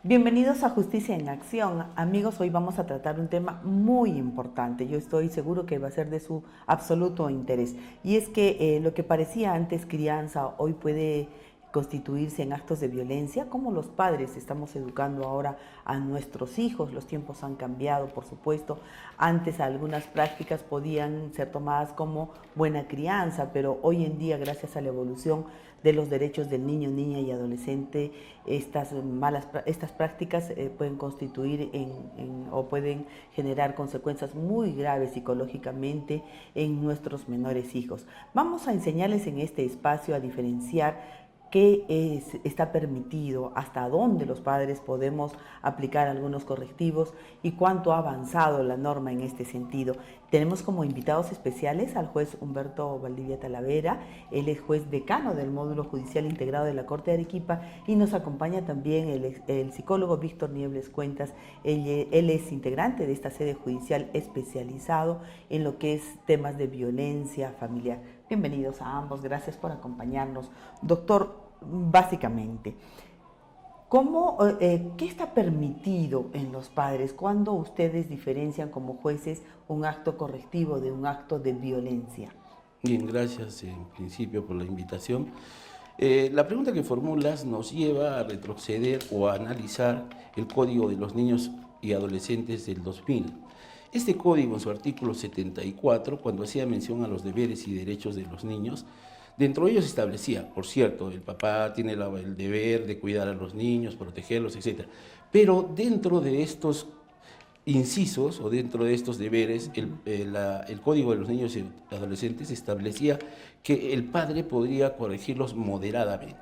Bienvenidos a Justicia en Acción. Amigos, hoy vamos a tratar un tema muy importante. Yo estoy seguro que va a ser de su absoluto interés. Y es que lo que parecía antes crianza, hoy puede constituirse en actos de violencia. Como los padres estamos educando ahora a nuestros hijos. Los tiempos han cambiado, por supuesto. Antes algunas prácticas podían ser tomadas como buena crianza, pero hoy en día, gracias a la evolución de los derechos del niño, niña y adolescente, estas prácticas pueden constituir o pueden generar consecuencias muy graves psicológicamente en nuestros menores hijos. Vamos a enseñarles en este espacio a diferenciar está permitido, hasta dónde los padres podemos aplicar algunos correctivos y cuánto ha avanzado la norma en este sentido. Tenemos como invitados especiales al juez Humberto Valdivia Talavera. Él es juez decano del módulo judicial integrado de la Corte de Arequipa, y nos acompaña también el psicólogo Víctor Niebles Cuentas. Él es integrante de esta sede judicial especializado en lo que es temas de violencia familiar. Bienvenidos a ambos, gracias por acompañarnos. Doctor, básicamente, ¿qué está permitido en los padres cuando ustedes diferencian como jueces un acto correctivo de un acto de violencia? Bien, gracias en principio por la invitación. La pregunta que formulas nos lleva a retroceder o a analizar el Código de los Niños y Adolescentes del 2000. Este código, en su artículo 74, cuando hacía mención a los deberes y derechos de los niños, dentro de ellos establecía, por cierto, el papá tiene el deber de cuidar a los niños, protegerlos, etc. Pero dentro de estos incisos o dentro de estos deberes, el Código de los Niños y Adolescentes establecía que el padre podría corregirlos moderadamente.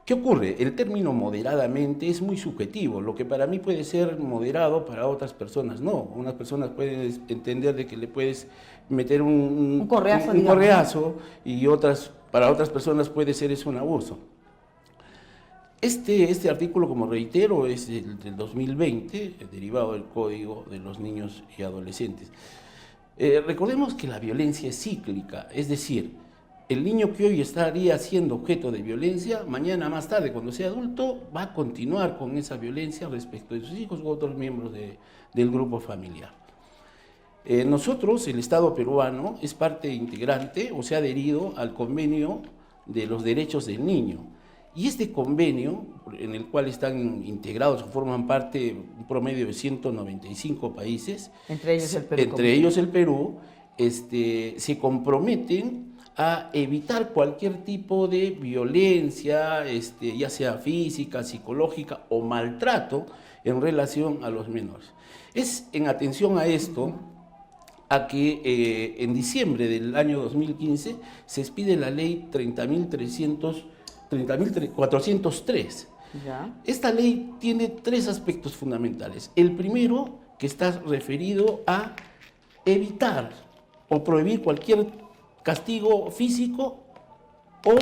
¿Qué ocurre? El término moderadamente es muy subjetivo. Lo que para mí puede ser moderado, para otras personas no. Unas personas pueden entender de que le puedes meter un correazo, y para otras personas puede ser eso un abuso. Este artículo, como reitero, es del 2020, derivado del Código de los Niños y Adolescentes. Recordemos que la violencia es cíclica, es decir, el niño que hoy estaría siendo objeto de violencia, mañana más tarde, cuando sea adulto, va a continuar con esa violencia respecto de sus hijos u otros miembros del grupo familiar. Nosotros, el Estado peruano, es parte integrante o se ha adherido al Convenio de los Derechos del Niño. Y este convenio, en el cual están integrados o forman parte un promedio de 195 países, entre ellos el Perú, se comprometen a evitar cualquier tipo de violencia, ya sea física, psicológica o maltrato en relación a los menores. Es en atención a esto a que en diciembre del año 2015 se expide la ley 30.403. ¿Ya? Esta ley tiene tres aspectos fundamentales. El primero, que está referido a evitar o prohibir cualquier castigo físico o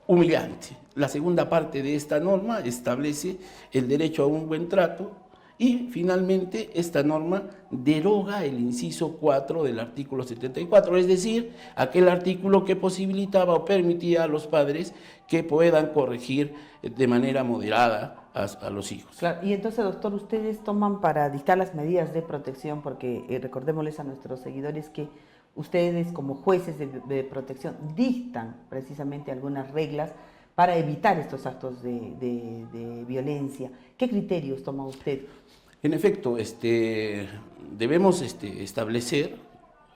humillante. La segunda parte de esta norma establece el derecho a un buen trato. Y finalmente esta norma deroga el inciso 4 del artículo 74, es decir, aquel artículo que posibilitaba o permitía a los padres que puedan corregir de manera moderada a los hijos. Claro. Y entonces, doctor, ustedes toman para dictar las medidas de protección, porque recordémosles a nuestros seguidores que ustedes como jueces de protección dictan precisamente algunas reglas para evitar estos actos de violencia. ¿Qué criterios toma usted? En efecto, debemos establecer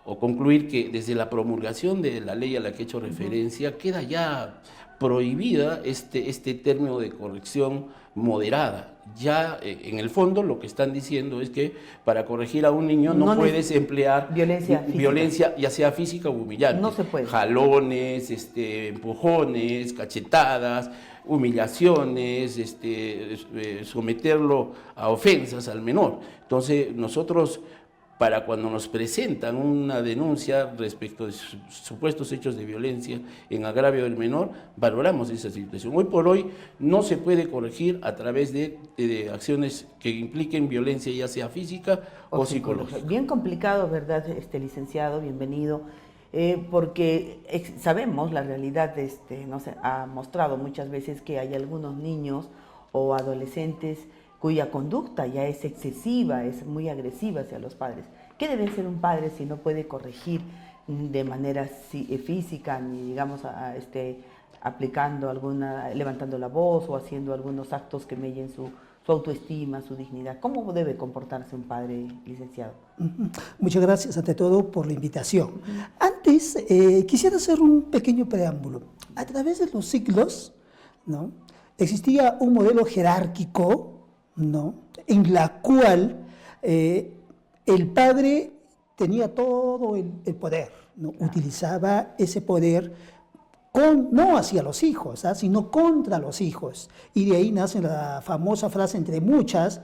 o concluir que desde la promulgación de la ley a la que he hecho referencia, queda ya prohibida este término de corrección moderada. Ya en el fondo lo que están diciendo es que para corregir a un niño no puedes emplear violencia, ya sea física o humillante. No se puede. Jalones, empujones, cachetadas, humillaciones, someterlo a ofensas al menor. Entonces nosotros, para cuando nos presentan una denuncia respecto de supuestos hechos de violencia en agravio del menor, valoramos esa situación. Hoy por hoy no se puede corregir a través de acciones que impliquen violencia, ya sea física o psicológica. Bien complicado, ¿verdad, licenciado? Bienvenido. Porque sabemos, la realidad nos ha mostrado muchas veces que hay algunos niños o adolescentes cuya conducta ya es excesiva, es muy agresiva hacia los padres. ¿Qué debe hacer un padre si no puede corregir de manera física, ni digamos aplicando alguna, levantando la voz o haciendo algunos actos que mellen su autoestima, su dignidad? ¿Cómo debe comportarse un padre, licenciado? Muchas gracias ante todo por la invitación. Antes, quisiera hacer un pequeño preámbulo. A través de los siglos, ¿no?, existía un modelo jerárquico, ¿no?, en la cual el padre tenía todo el poder, ¿no? Utilizaba ese poder no hacia los hijos, sino contra los hijos. Y de ahí nace la famosa frase, entre muchas,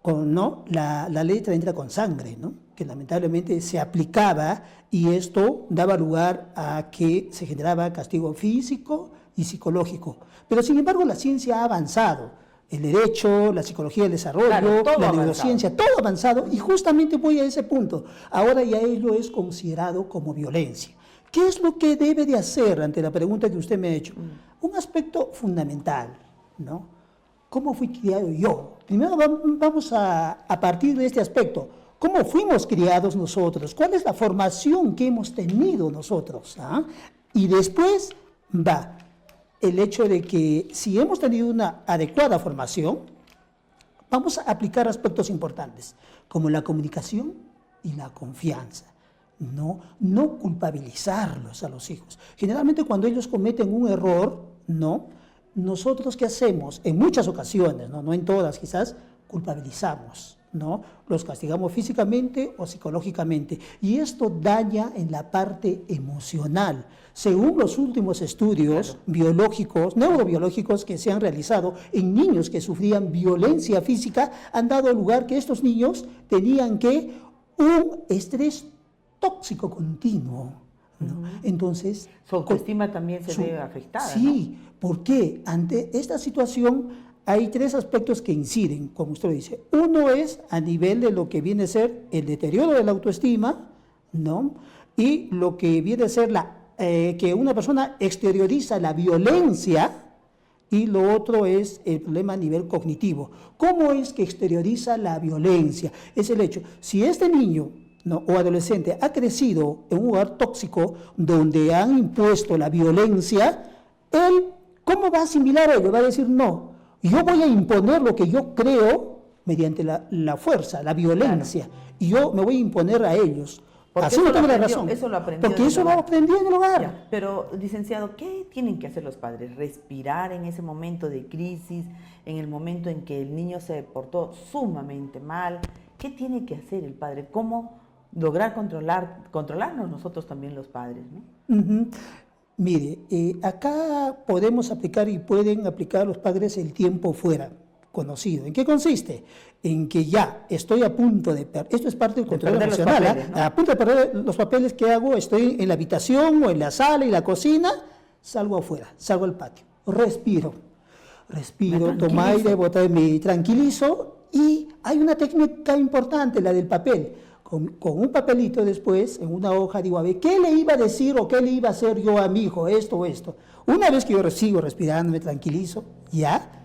¿no?, la letra entra con sangre, ¿no?, que lamentablemente se aplicaba, y esto daba lugar a que se generaba castigo físico y psicológico. Pero sin embargo la ciencia ha avanzado, el derecho, la psicología del desarrollo, claro, la neurociencia, todo ha avanzado, y justamente voy a ese punto. Ahora ya ello es considerado como violencia. ¿Qué es lo que debe de hacer ante la pregunta que usted me ha hecho? Un aspecto fundamental, ¿no? ¿Cómo fui criado yo? Primero vamos a partir de este aspecto. ¿Cómo fuimos criados nosotros? ¿Cuál es la formación que hemos tenido nosotros? Y después va el hecho de que si hemos tenido una adecuada formación, vamos a aplicar aspectos importantes, como la comunicación y la confianza. No culpabilizarlos a los hijos. Generalmente cuando ellos cometen un error, nosotros ¿qué hacemos? En muchas ocasiones, no en todas quizás, culpabilizamos, los castigamos físicamente o psicológicamente, y esto daña en la parte emocional. Según los últimos estudios biológicos, neurobiológicos que se han realizado en niños que sufrían violencia física, han dado lugar que estos niños tenían un estrés tóxico continuo, ¿no? Entonces, su autoestima también se ve afectada. Sí, ¿no? ¿Por qué? Ante esta situación hay tres aspectos que inciden, como usted dice. Uno es a nivel de lo que viene a ser el deterioro de la autoestima, ¿no?, y lo que viene a ser que una persona exterioriza la violencia, y lo otro es el problema a nivel cognitivo. ¿Cómo es que exterioriza la violencia? Es el hecho, si este niño o adolescente ha crecido en un lugar tóxico donde han impuesto la violencia, él, ¿cómo va a asimilar ello? Va a decir, no, yo voy a imponer lo que yo creo mediante la fuerza, la violencia, y yo me voy a imponer a ellos. Porque así no tengo la razón. Eso lo aprendió. Porque eso lo aprendió en el hogar. Ya, pero, licenciado, ¿qué tienen que hacer los padres? Respirar en ese momento de crisis, en el momento en que el niño se portó sumamente mal. ¿Qué tiene que hacer el padre? ¿Cómo lograr controlarnos nosotros también los padres, ¿no? Mire, acá podemos aplicar y pueden aplicar los padres el tiempo fuera conocido. ¿En qué consiste? En que ya estoy a punto de perder, esto es parte del control emocional, papeles, ¿no? A punto de perder los papeles, ¿qué hago? Estoy en la habitación o en la sala y la cocina, salgo afuera, salgo al patio, respiro, tomo aire, me tranquilizo, y hay una técnica importante, la del papel. Con un papelito después, en una hoja, digo, a ver, ¿qué le iba a decir o qué le iba a hacer yo a mi hijo? Esto o esto. Una vez que yo sigo respirando, me tranquilizo, ya,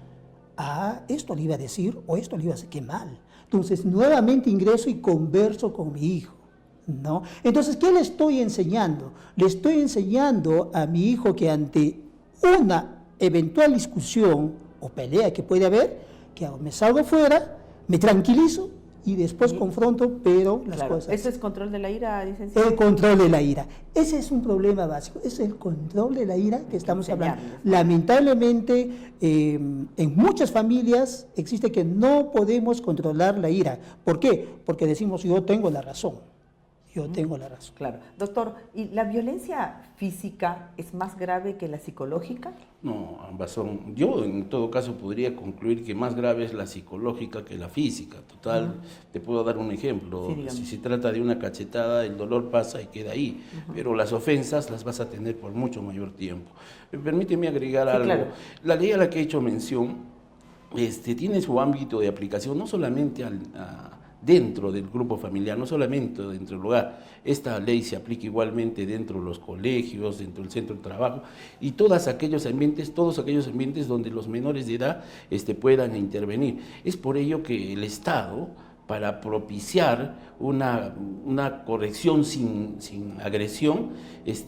esto le iba a decir o esto le iba a hacer, qué mal. Entonces, nuevamente ingreso y converso con mi hijo, ¿no? Entonces, ¿qué le estoy enseñando? Le estoy enseñando a mi hijo que ante una eventual discusión o pelea que puede haber, que me salgo fuera, me tranquilizo, y después confronto, pero las cosas... ¿Eso es control de la ira, licenciado? El control de la ira. Ese es un problema básico, es el control de la ira que estamos hablando. Lamentablemente, en muchas familias existe que no podemos controlar la ira. ¿Por qué? Porque decimos, yo tengo la razón. Yo tengo la razón. Claro. Doctor, ¿y la violencia física es más grave que la psicológica? No, ambas son. Yo en todo caso podría concluir que más grave es la psicológica que la física. Total, te puedo dar un ejemplo. Sí, si se trata de una cachetada, el dolor pasa y queda ahí. Pero las ofensas las vas a tener por mucho mayor tiempo. Permíteme agregar algo. Claro. La ley a la que he hecho mención tiene su ámbito de aplicación no solamente dentro del grupo familiar, no solamente dentro del hogar. Esta ley se aplica igualmente dentro de los colegios, dentro del centro de trabajo y todos aquellos ambientes donde los menores de edad puedan intervenir. Es por ello que el Estado, para propiciar una corrección sin agresión,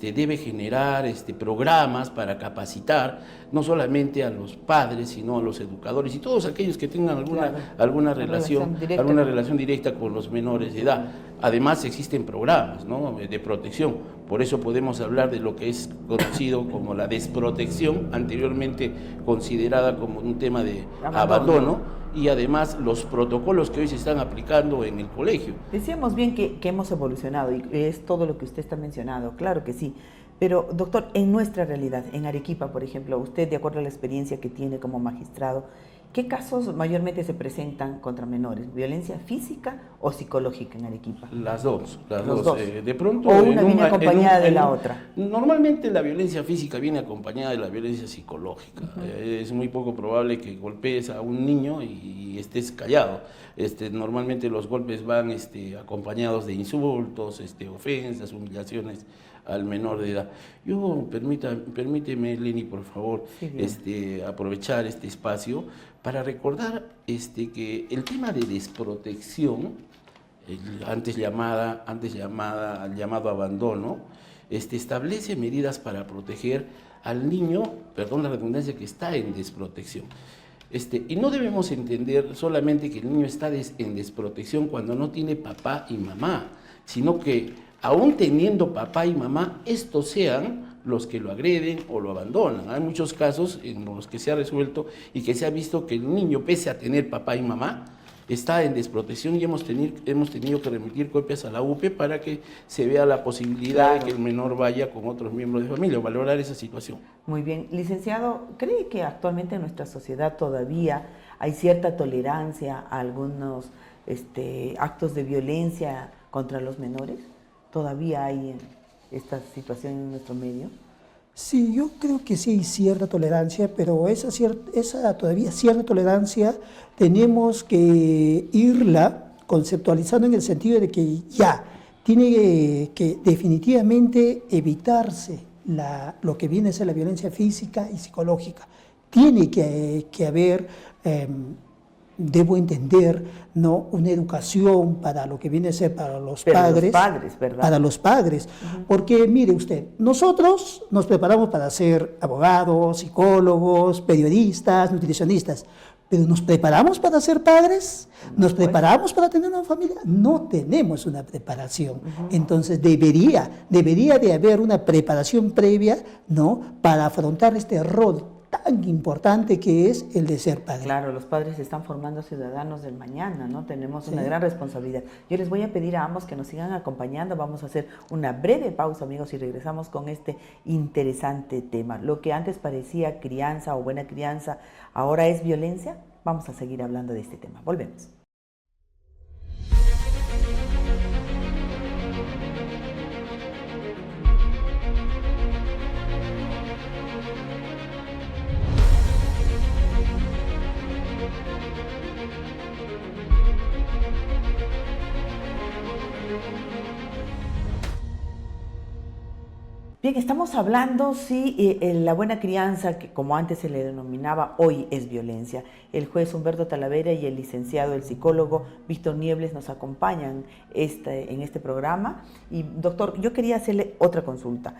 debe generar programas para capacitar no solamente a los padres, sino a los educadores y todos aquellos que tengan alguna relación directa con los menores de edad. Además existen programas, ¿no?, de protección, por eso podemos hablar de lo que es conocido como la desprotección, anteriormente considerada como un tema de abandono, y además los protocolos que hoy se están aplicando en el colegio. Decíamos bien que hemos evolucionado y es todo lo que usted está mencionando, claro que sí. Pero, doctor, en nuestra realidad, en Arequipa, por ejemplo, usted, de acuerdo a la experiencia que tiene como magistrado, ¿qué casos mayormente se presentan contra menores? ¿Violencia física o psicológica en Arequipa? Las dos. De pronto, ¿O una viene acompañada de la otra? Normalmente la violencia física viene acompañada de la violencia psicológica. Es muy poco probable que golpees a un niño y estés callado. Normalmente los golpes van acompañados de insultos, ofensas, humillaciones al menor de edad. Permíteme, Leni, por favor, sí, aprovechar este espacio para recordar que el tema de desprotección, antes llamado abandono, establece medidas para proteger al niño, perdón la redundancia, que está en desprotección. Y no debemos entender solamente que el niño está en desprotección cuando no tiene papá y mamá, sino que aún teniendo papá y mamá, estos sean los que lo agreden o lo abandonan. Hay muchos casos en los que se ha resuelto y que se ha visto que el niño, pese a tener papá y mamá, está en desprotección y hemos tenido que remitir copias a la UPE para que se vea la posibilidad de que el menor vaya con otros miembros de familia, valorar esa situación. Muy bien. Licenciado, ¿cree que actualmente en nuestra sociedad todavía hay cierta tolerancia a algunos actos de violencia contra los menores? ¿Todavía hay esta situación en nuestro medio? Sí, yo creo que sí hay cierta tolerancia, pero esa todavía cierta tolerancia tenemos que irla conceptualizando en el sentido de que ya tiene que definitivamente evitarse lo que viene a ser la violencia física y psicológica. Tiene que haber, debo entender, ¿no?, una educación para lo que viene a ser para los padres. Los padres, ¿verdad? Para los padres. Porque, mire usted, nosotros nos preparamos para ser abogados, psicólogos, periodistas, nutricionistas, pero ¿nos preparamos para ser padres? ¿Nos preparamos para tener una familia? No tenemos una preparación. Entonces debería de haber una preparación previa, ¿no?, para afrontar este rol tan importante que es el de ser padre. Claro, los padres se están formando ciudadanos del mañana, ¿no? Tenemos una gran responsabilidad. Yo les voy a pedir a ambos que nos sigan acompañando. Vamos a hacer una breve pausa, amigos, y regresamos con este interesante tema. Lo que antes parecía crianza o buena crianza, ahora es violencia. Vamos a seguir hablando de este tema. Volvemos. Bien, estamos hablando, sí, la buena crianza, que como antes se le denominaba, hoy es violencia. El juez Humberto Talavera y el licenciado, el psicólogo Víctor Niebles nos acompañan en este programa. Y doctor, yo quería hacerle otra consulta.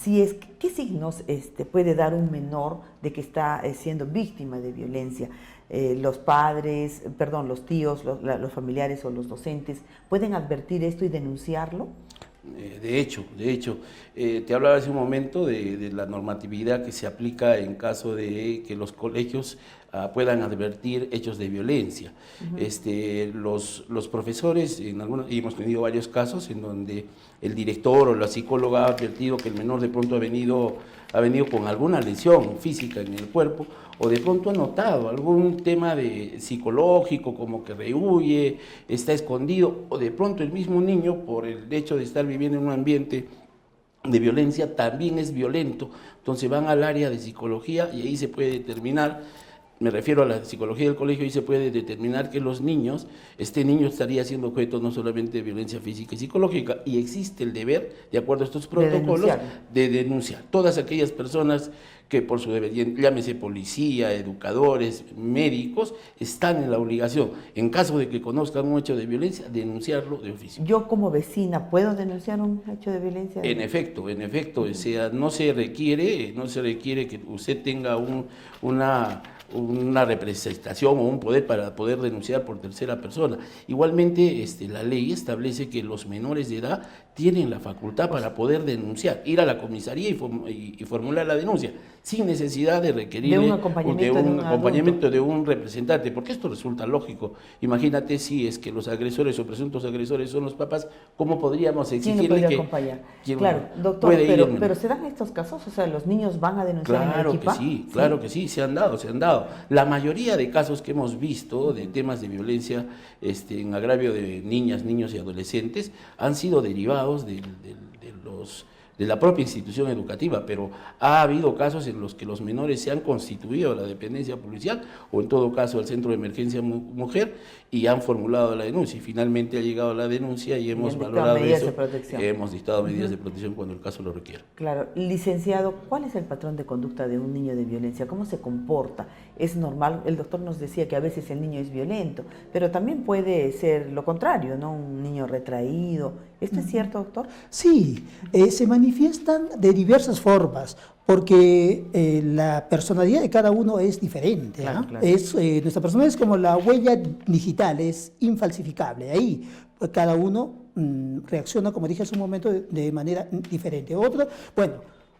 ¿Qué signos puede dar un menor de que está siendo víctima de violencia? Los padres, los tíos, los familiares o los docentes, ¿pueden advertir esto y denunciarlo? De hecho, te hablaba hace un momento de la normatividad que se aplica en caso de que los colegios puedan advertir hechos de violencia. Los profesores, y hemos tenido varios casos en donde el director o la psicóloga ha advertido que el menor de pronto ha venido con alguna lesión física en el cuerpo, o de pronto ha notado algún tema psicológico, como que rehuye, está escondido, o de pronto el mismo niño, por el hecho de estar viviendo en un ambiente de violencia, también es violento. Entonces van al área de psicología y ahí se puede determinar me refiero a la psicología del colegio, y se puede determinar que los niños, este niño estaría siendo objeto no solamente de violencia física y psicológica, y existe el deber, de acuerdo a estos protocolos, de denunciar. Todas aquellas personas que por su deber, llámese policía, educadores, médicos, están en la obligación, en caso de que conozcan un hecho de violencia, denunciarlo de oficio. Yo como vecina, ¿puedo denunciar un hecho de violencia? En efecto, o sea, no se requiere que usted tenga una representación o un poder para poder denunciar por tercera persona. Igualmente, la ley establece que los menores de edad tienen la facultad para poder denunciar, ir a la comisaría y formular la denuncia, sin necesidad de requerir de un acompañamiento de un representante, porque esto resulta lógico. Imagínate si es que los agresores o presuntos agresores son los papás, ¿cómo podríamos exigirle que acompañar? Claro, doctor, pero ¿se dan estos casos? O sea, ¿los niños van a denunciar en Arequipa? Claro que sí, se han dado. La mayoría de casos que hemos visto de temas de violencia en agravio de niñas, niños y adolescentes han sido derivados de la propia institución educativa, pero ha habido casos en los que los menores se han constituido a la dependencia policial o en todo caso al Centro de Emergencia Mujer y han formulado la denuncia, y finalmente ha llegado la denuncia y hemos valorado eso, hemos dictado medidas de protección cuando el caso lo requiera. Claro. Licenciado, ¿cuál es el patrón de conducta de un niño de violencia? ¿Cómo se comporta? ¿Es normal? El doctor nos decía que a veces el niño es violento, pero también puede ser lo contrario, ¿no? Un niño retraído. ¿Esto es cierto, doctor? Sí, se manifiestan de diversas formas, porque la personalidad de cada uno es diferente. Claro, claro. Nuestra personalidad es como la huella digital, es infalsificable. Ahí cada uno reacciona, como dije hace un momento, de manera diferente.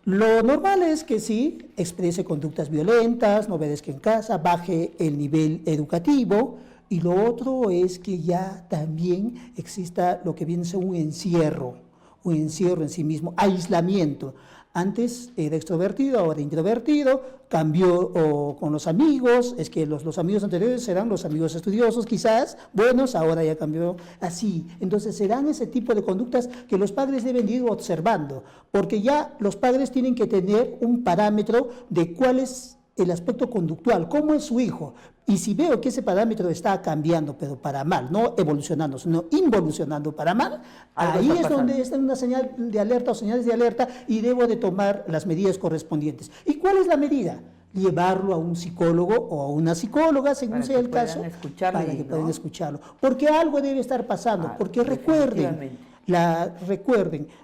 Lo normal es que sí exprese conductas violentas, no obedezca en casa, baje el nivel educativo. Y lo otro es que ya también exista lo que viene a ser un encierro en sí mismo, aislamiento. Antes era extrovertido, ahora introvertido, cambió con los amigos, es que los amigos anteriores eran los amigos estudiosos quizás, buenos, ahora ya cambió así. Entonces serán ese tipo de conductas que los padres deben ir observando, porque ya los padres tienen que tener un parámetro de cuál es el aspecto conductual, cómo es su hijo. Y si veo que ese parámetro está cambiando, pero para mal, no evolucionando, sino involucionando para mal, ahí es donde está una señal de alerta o señales de alerta y debo de tomar las medidas correspondientes. ¿Y cuál es la medida? Llevarlo a un psicólogo o a una psicóloga, según sea el caso, para que puedan escucharlo. Porque algo debe estar pasando, porque recuerden,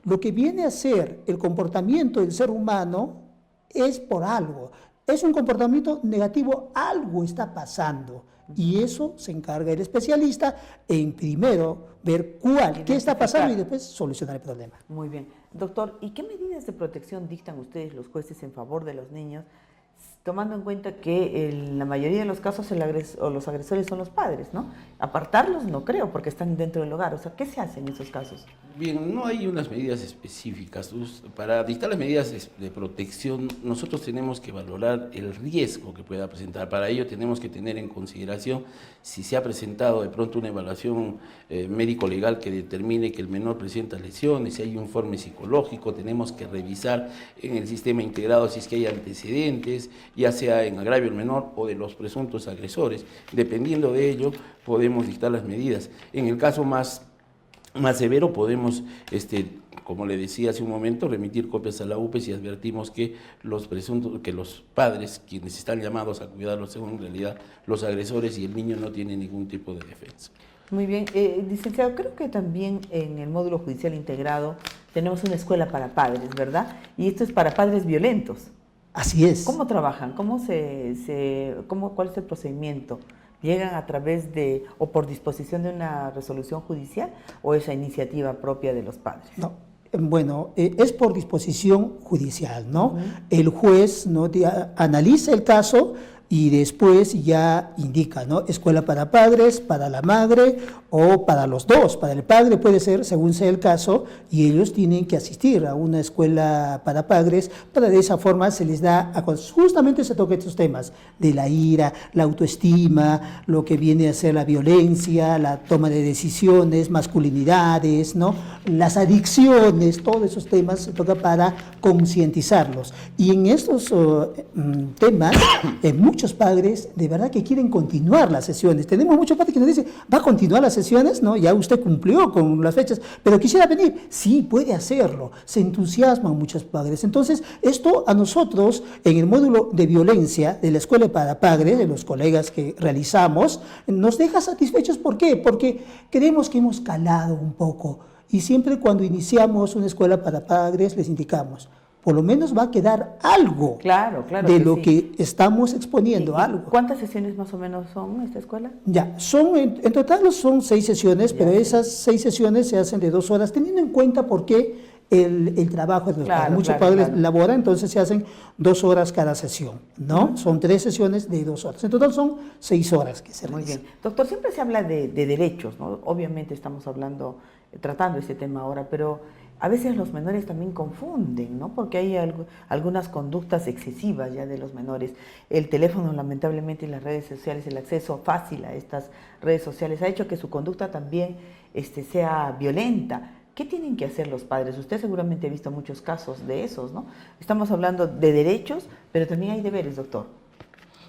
lo que viene a ser el comportamiento del ser humano es por algo. Es un comportamiento negativo, algo está pasando. Y eso se encarga el especialista en primero ver qué está pasando y después solucionar el problema. Muy bien. Doctor, ¿y qué medidas de protección dictan ustedes los jueces en favor de los niños, tomando en cuenta que en la mayoría de los casos los agresores son los padres, ¿no? Apartarlos no creo, porque están dentro del hogar. O sea, ¿qué se hace en esos casos? Bien, no hay unas medidas específicas. Para dictar las medidas de protección, nosotros tenemos que valorar el riesgo que pueda presentar. Para ello tenemos que tener en consideración si se ha presentado de pronto una evaluación médico-legal que determine que el menor presenta lesiones, si hay un informe psicológico, tenemos que revisar en el sistema integrado si es que hay antecedentes, ya sea en agravio del menor o de los presuntos agresores. Dependiendo de ello, podemos dictar las medidas. En el caso más severo podemos, como le decía hace un momento, remitir copias a la UPE si advertimos que los padres, quienes están llamados a cuidarlos, son en realidad los agresores y el niño no tiene ningún tipo de defensa. Muy bien. Licenciado, creo que también en el módulo judicial integrado tenemos una escuela para padres, ¿verdad? Y esto es para padres violentos. Así es. ¿Cómo trabajan? ¿Cuál es el procedimiento? ¿Llegan a través de o por disposición de una resolución judicial o esa iniciativa propia de los padres? No. Bueno, es por disposición judicial, ¿no? El juez, ¿no?, analiza el caso y después ya indica, ¿no?, escuela para padres, para la madre o para los dos, para el padre puede ser, según sea el caso, y ellos tienen que asistir a una escuela para padres, para de esa forma se les da, justamente se toca estos temas de la ira, la autoestima, lo que viene a ser la violencia, la toma de decisiones, masculinidades, ¿no? Las adicciones, todos esos temas se toca para concientizarlos. Y en estos temas, muchos padres de verdad que quieren continuar las sesiones. Tenemos muchos padres que nos dicen, va a continuar las sesiones, ¿no? Ya usted cumplió con las fechas, pero quisiera venir. Sí, puede hacerlo. Se entusiasman muchos padres. Entonces, esto a nosotros, en el módulo de violencia de la Escuela para Padres, de los colegas que realizamos, nos deja satisfechos. ¿Por qué? Porque creemos que hemos calado un poco. Y siempre cuando iniciamos una escuela para padres, les indicamos, por lo menos va a quedar algo Claro, de que lo sí. que estamos exponiendo, ¿Y algo. cuántas sesiones más o menos son esta escuela? Ya, en total son 6 sesiones, pero esas 6 sesiones se hacen de 2 horas, teniendo en cuenta por qué el trabajo de los padres. Muchos padres laboran, entonces se hacen 2 horas cada sesión, ¿no? Son 3 sesiones de 2 horas. En total son 6 horas que se realizan. Muy bien. Doctor, siempre se habla de derechos, ¿no? Obviamente estamos tratando ese tema ahora, pero a veces los menores también confunden, ¿no? Porque hay algunas conductas excesivas ya de los menores. El teléfono, lamentablemente, y las redes sociales, el acceso fácil a estas redes sociales ha hecho que su conducta también sea violenta. ¿Qué tienen que hacer los padres? Usted seguramente ha visto muchos casos de esos, ¿no? Estamos hablando de derechos, pero también hay deberes, doctor.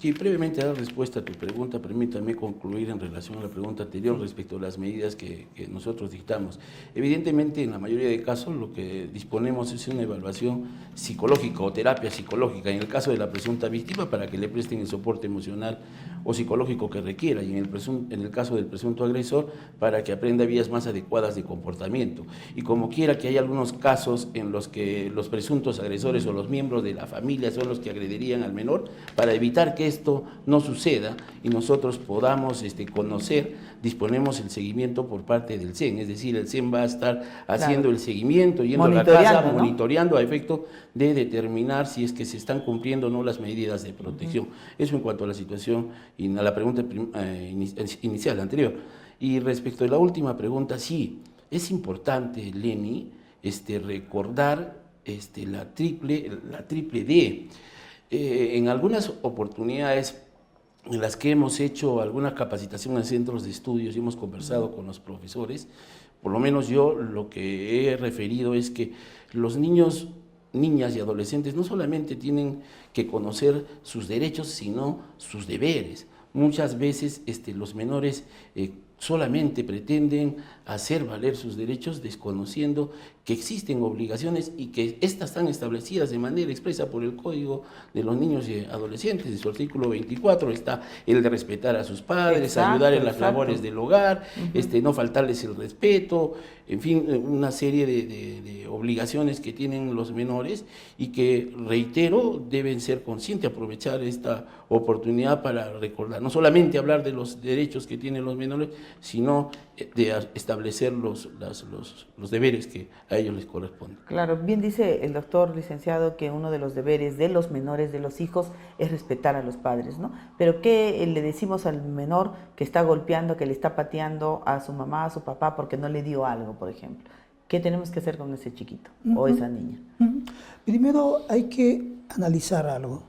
Y brevemente a dar respuesta a tu pregunta, permítame concluir en relación a la pregunta anterior respecto a las medidas que nosotros dictamos. Evidentemente, en la mayoría de casos, lo que disponemos es una evaluación psicológica o terapia psicológica, en el caso de la presunta víctima, para que le presten el soporte emocional o psicológico que requiera, y en el caso del presunto agresor, para que aprenda vías más adecuadas de comportamiento. Y como quiera que hay algunos casos en los que los presuntos agresores o los miembros de la familia son los que agredirían al menor, para evitar que esto no suceda y nosotros podamos conocer, disponemos el seguimiento por parte del CEN, es decir, el CEN va a estar haciendo el seguimiento, yendo a la casa, ¿no? Monitoreando a efecto de determinar si es que se están cumpliendo o no las medidas de protección. Eso en cuanto a la situación y a la pregunta inicial, anterior. Y respecto a la última pregunta, sí, es importante, Lenny, recordar la triple D. En algunas oportunidades en las que hemos hecho alguna capacitación en centros de estudios y hemos conversado con los profesores, por lo menos yo lo que he referido es que los niños, niñas y adolescentes no solamente tienen que conocer sus derechos, sino sus deberes. Muchas veces los menores solamente pretenden hacer valer sus derechos desconociendo que existen obligaciones y que estas están establecidas de manera expresa por el Código de los Niños y Adolescentes. En su artículo 24 está el de respetar a sus padres, ayudar en las labores del hogar, no faltarles el respeto, en fin, una serie de obligaciones que tienen los menores y que, reitero, deben ser conscientes, aprovechar esta oportunidad para recordar, no solamente hablar de los derechos que tienen los menores, sino de establecer los deberes que a ellos les corresponden. Claro, bien dice el doctor licenciado que uno de los deberes de los menores, de los hijos, es respetar a los padres, ¿no? Pero ¿qué le decimos al menor que está golpeando, que le está pateando a su mamá, a su papá porque no le dio algo, por ejemplo? ¿Qué tenemos que hacer con ese chiquito o esa niña? Primero hay que analizar algo.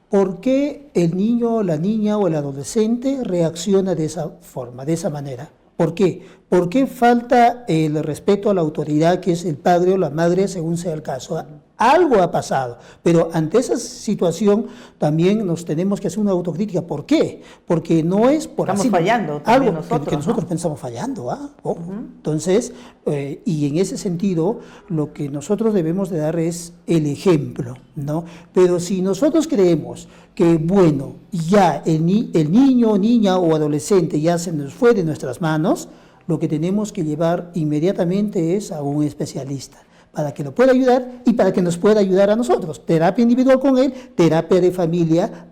¿Por qué el niño, la niña o el adolescente reacciona de esa forma, de esa manera? ¿Por qué? ¿Por qué falta el respeto a la autoridad que es el padre o la madre según sea el caso? Algo ha pasado, pero ante esa situación también nos tenemos que hacer una autocrítica. ¿Por qué? Porque no es por Estamos así, fallando algo nosotros, que nosotros ¿no? pensamos fallando. Entonces, y en ese sentido, lo que nosotros debemos de dar es el ejemplo, ¿no? Pero si nosotros creemos que, bueno, ya el niño, niña o adolescente ya se nos fue de nuestras manos, lo que tenemos que llevar inmediatamente es a un especialista para que lo pueda ayudar y para que nos pueda ayudar a nosotros. Terapia individual con él, terapia de familia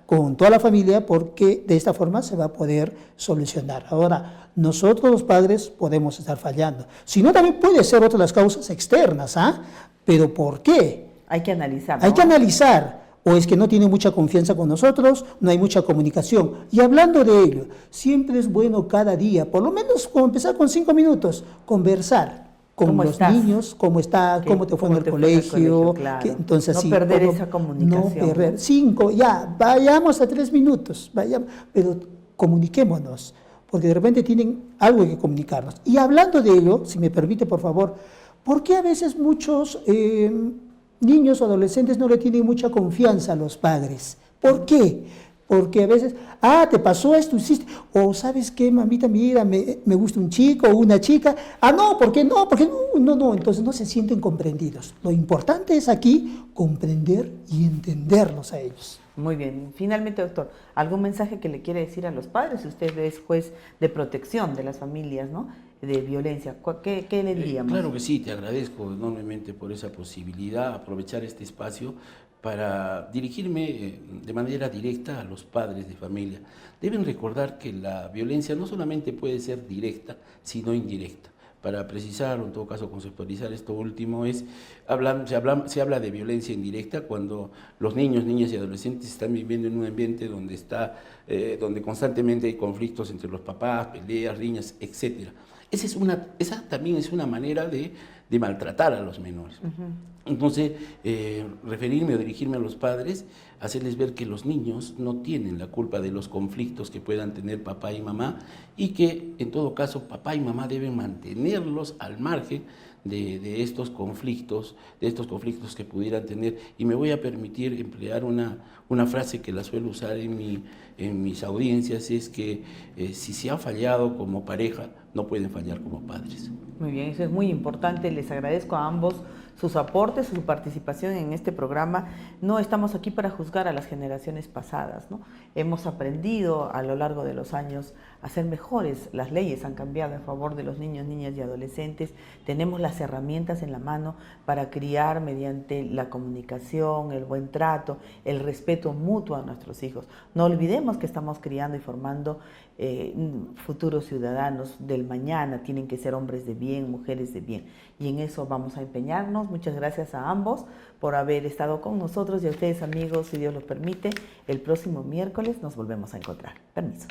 con toda la familia, porque de esta forma se va a poder solucionar. Ahora, nosotros los padres podemos estar fallando. Si no, también puede ser otras las causas externas, ¿ah? ¿Pero por qué? Hay que analizar, ¿no? Hay que analizar. o es que no tiene mucha confianza con nosotros, no hay mucha comunicación. Y hablando de ello, siempre es bueno cada día, por lo menos empezar con 5 minutos, conversar con ¿Cómo los estás? niños, cómo está, cómo te fue en el colegio. Claro. Entonces, No sí, perder esa comunicación. No perder. 5, ya, vayamos a 3 minutos, vayamos, pero comuniquémonos, porque de repente tienen algo que comunicarnos. Y hablando de ello, si me permite, por favor, ¿por qué a veces muchos niños o adolescentes no le tienen mucha confianza a los padres? ¿Por qué? Porque a veces, te pasó esto, hiciste, o ¿sabes qué, mamita, mira, me gusta un chico o una chica? No, ¿por qué no? Porque no, entonces no se sienten comprendidos. Lo importante es aquí comprender y entenderlos a ellos. Muy bien. Finalmente, doctor, ¿algún mensaje que le quiere decir a los padres? Usted es juez de protección de las familias, ¿no? De violencia. ¿Qué le diríamos? Claro que sí, te agradezco enormemente por esa posibilidad, aprovechar este espacio para dirigirme de manera directa a los padres de familia. Deben recordar que la violencia no solamente puede ser directa, sino indirecta. Para precisar, o en todo caso conceptualizar esto último, se habla de violencia indirecta cuando los niños, niñas y adolescentes están viviendo en un ambiente donde constantemente hay conflictos entre los papás, peleas, riñas, etc. Esa también es una manera de maltratar a los menores. Entonces, referirme o dirigirme a los padres, hacerles ver que los niños no tienen la culpa de los conflictos que puedan tener papá y mamá y que, en todo caso, papá y mamá deben mantenerlos al margen de estos conflictos que pudieran tener. Y me voy a permitir emplear una frase que la suelo usar en mis audiencias, es que si se ha fallado como pareja, no pueden fallar como padres. Muy bien, eso es muy importante. Les agradezco a ambos sus aportes, su participación en este programa. No estamos aquí para juzgar a las generaciones pasadas, ¿no? Hemos aprendido a lo largo de los años a ser mejores. Las leyes han cambiado en favor de los niños, niñas y adolescentes. Tenemos las herramientas en la mano para criar mediante la comunicación, el buen trato, el respeto mutuo a nuestros hijos. No olvidemos que estamos criando y formando futuros ciudadanos del mañana. Tienen que ser hombres de bien, mujeres de bien, y en eso vamos a empeñarnos. Muchas gracias a ambos por haber estado con nosotros, y a ustedes, amigos, si Dios lo permite, el próximo miércoles nos volvemos a encontrar. Permiso.